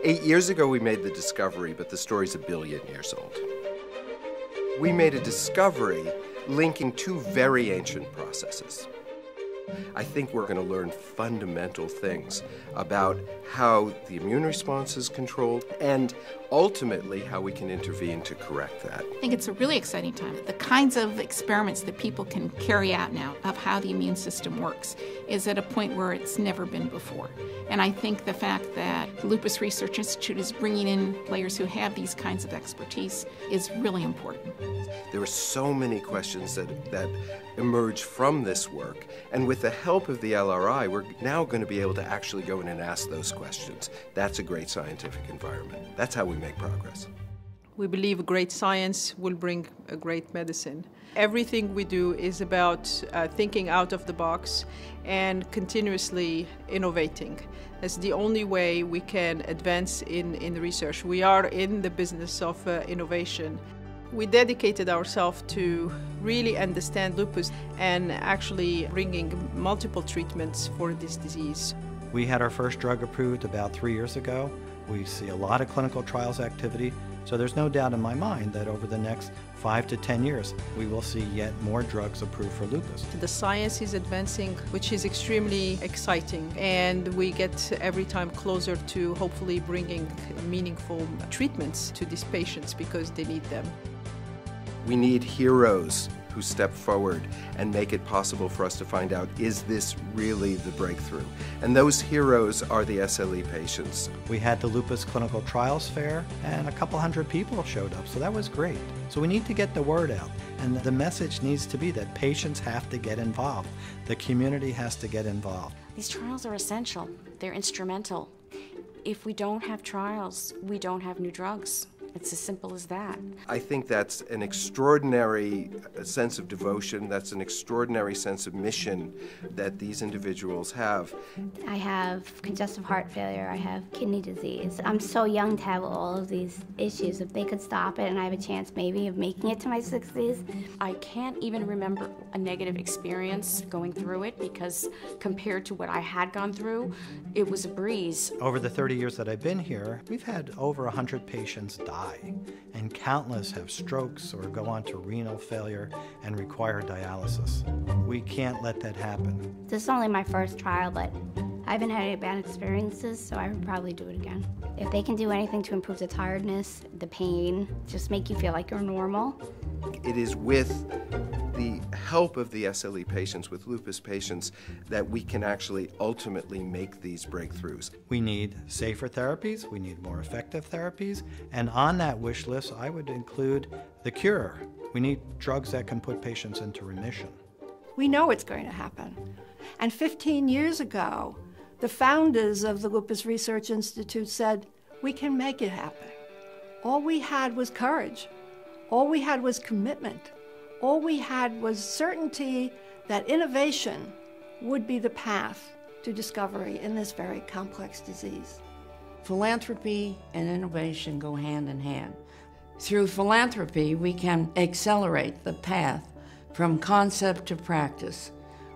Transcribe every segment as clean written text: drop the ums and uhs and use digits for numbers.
8 years ago, we made the discovery, but the story's 1 billion years old. We made a discovery linking two very ancient processes. I think we're going to learn fundamental things about how the immune response is controlled and ultimately how we can intervene to correct that. I think it's a really exciting time. The kinds of experiments that people can carry out now of how the immune system works is at a point where it's never been before. And I think the fact that the Lupus Research Institute is bringing in players who have these kinds of expertise is really important. There are so many questions that emerge from this work, and with the help of the LRI, we're now going to be able to actually go in and ask those questions. That's a great scientific environment. That's how we make progress. We believe great science will bring a great medicine. Everything we do is about thinking out of the box and continuously innovating. That's the only way we can advance in research. We are in the business of innovation. We dedicated ourselves to really understand lupus and actually bringing multiple treatments for this disease. We had our first drug approved about 3 years ago. We see a lot of clinical trials activity, so there's no doubt in my mind that over the next 5 to 10 years, we will see yet more drugs approved for lupus. The science is advancing, which is extremely exciting, and we get every time closer to hopefully bringing meaningful treatments to these patients because they need them. We need heroes who step forward and make it possible for us to find out, is this really the breakthrough? And those heroes are the S.L.E patients. We had the Lupus Clinical Trials Fair, and a couple hundred people showed up, so that was great. So we need to get the word out, and the message needs to be that patients have to get involved. The community has to get involved. These trials are essential. They're instrumental. If we don't have trials, we don't have new drugs. It's as simple as that. I think that's an extraordinary sense of devotion, that's an extraordinary sense of mission that these individuals have. I have congestive heart failure, I have kidney disease. I'm so young to have all of these issues. If they could stop it and I have a chance maybe of making it to my 60s. I can't even remember a negative experience going through it because compared to what I had gone through, it was a breeze. Over the 30 years that I've been here, we've had over 100 patients die, and countless have strokes or go on to renal failure and require dialysis. We can't let that happen. This is only my first trial, but I haven't had any bad experiences, so I would probably do it again. If they can do anything to improve the tiredness, the pain, just make you feel like you're normal. It is with the help of the S.L.E patients, with lupus patients, that we can actually ultimately make these breakthroughs. We need safer therapies, we need more effective therapies, and on that wish list I would include the cure. We need drugs that can put patients into remission. We know it's going to happen. And 15 years ago, the founders of the Lupus Research Institute said, we can make it happen. All we had was courage. All we had was commitment. All we had was certainty that innovation would be the path to discovery in this very complex disease. Philanthropy and innovation go hand in hand. Through philanthropy, we can accelerate the path from concept to practice,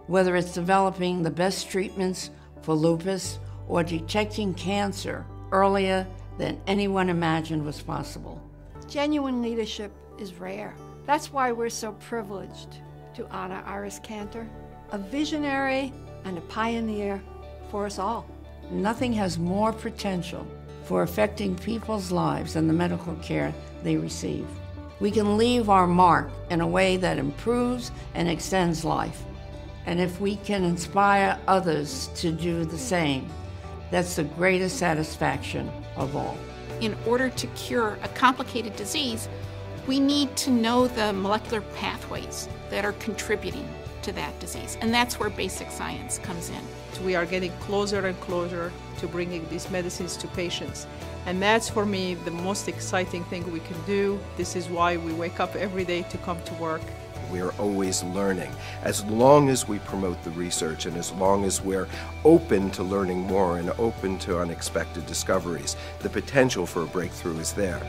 whether it's developing the best treatments for lupus or detecting cancer earlier than anyone imagined was possible. Genuine leadership is rare. That's why we're so privileged to honor Iris Cantor, a visionary and a pioneer for us all. Nothing has more potential for affecting people's lives than the medical care they receive. We can leave our mark in a way that improves and extends life. And if we can inspire others to do the same, that's the greatest satisfaction of all. In order to cure a complicated disease, we need to know the molecular pathways that are contributing to that disease, and that's where basic science comes in. We are getting closer and closer to bringing these medicines to patients, and that's for me the most exciting thing we can do. This is why we wake up every day to come to work. We are always learning. As long as we promote the research and as long as we're open to learning more and open to unexpected discoveries, the potential for a breakthrough is there.